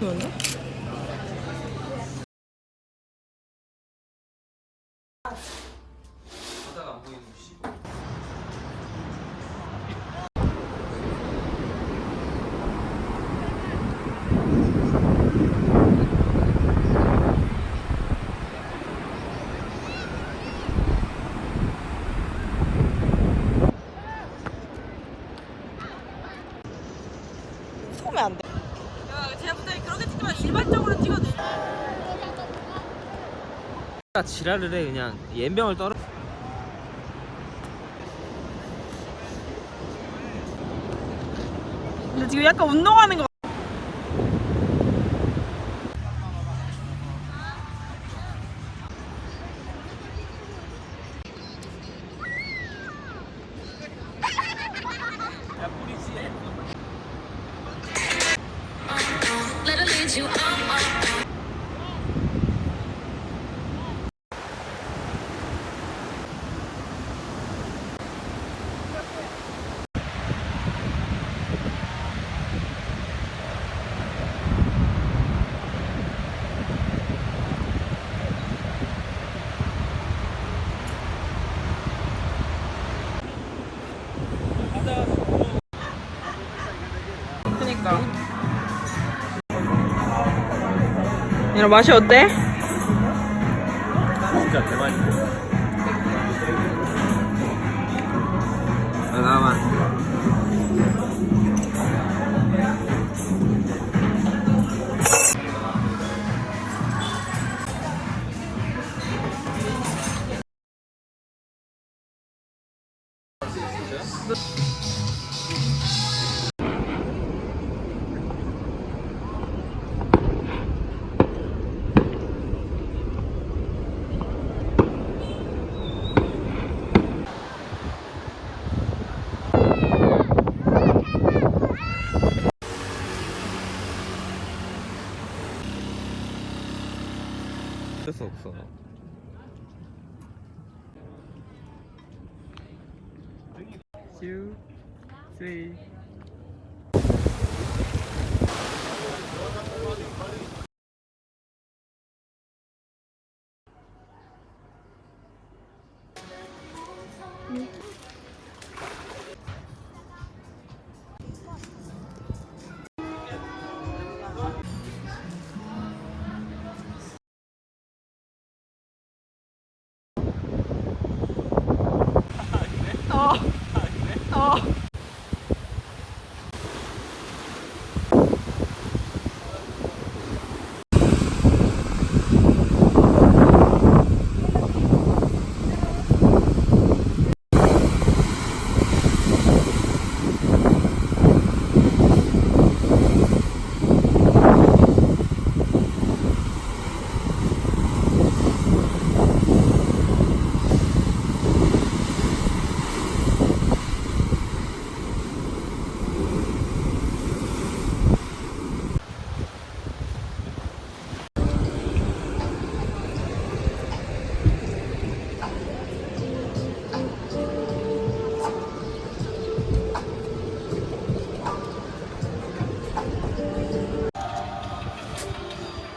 그런가? 바다가 안 보이는 곳이. 찍으면 안 돼. 야, 제부터 그렇게 찍지 마. 일반적으로 찍어도 돼. 지랄을 해 그냥 연병을 떨어. 근데 지금 약간 운동하는 거. 야 뿌리지. 그니까. 얘는 맛이 어때? 진짜 대박이네. 잠깐만. 어쩔 수 없어. Two, three.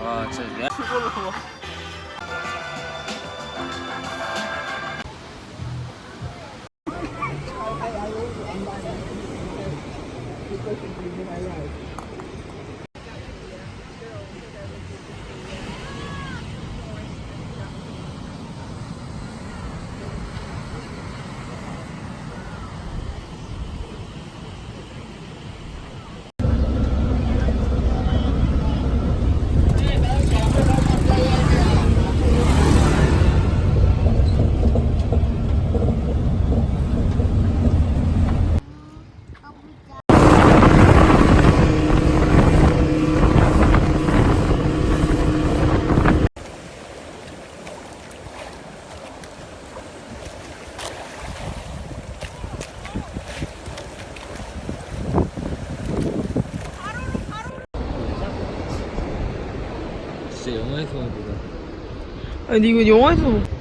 와 진짜 내가 그걸로 뭐. 진짜 영화에서만 보다. 아니 이거 영화에서 못.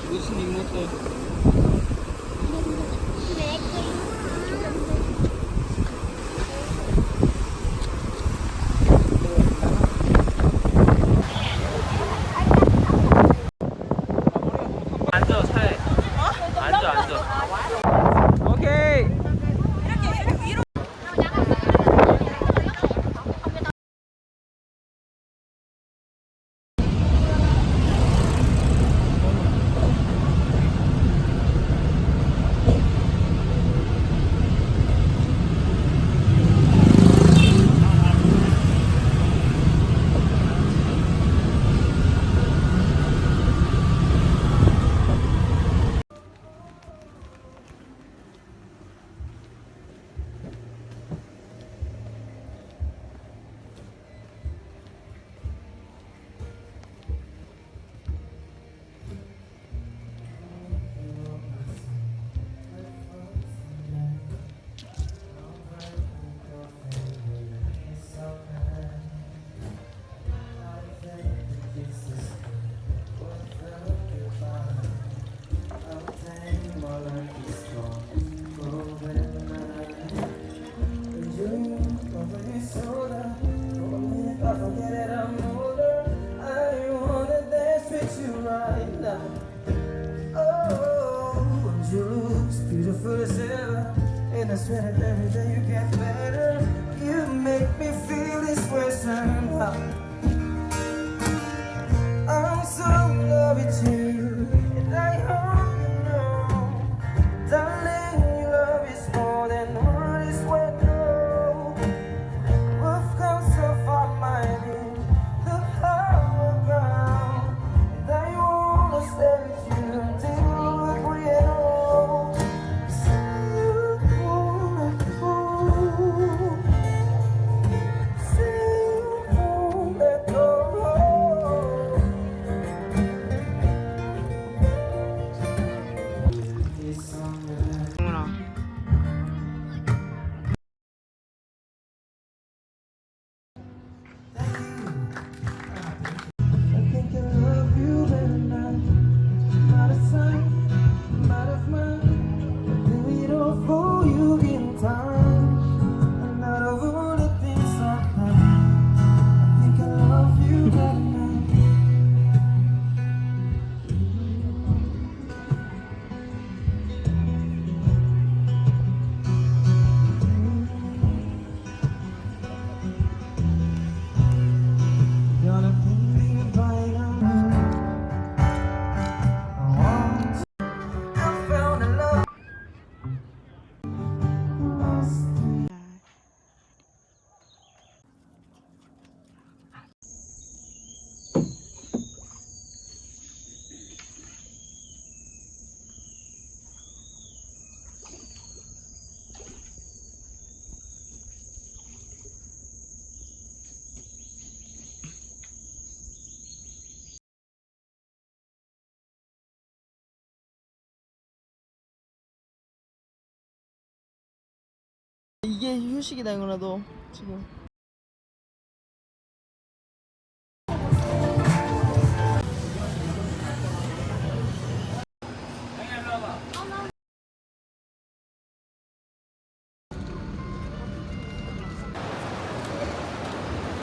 무슨 이모터? 앉아 차에. 앉아. 오케이. 이렇게 위로. Beautiful as ever, and I swear that every day you get better. You make me feel this way somehow. I'm so in love with you, and I hope you know, darling, your love is more than words when no. We've come so far, my dear. Look how we're bound, and I wanna stay with you until we create our own. 이게 휴식이다, 이거라도 지금.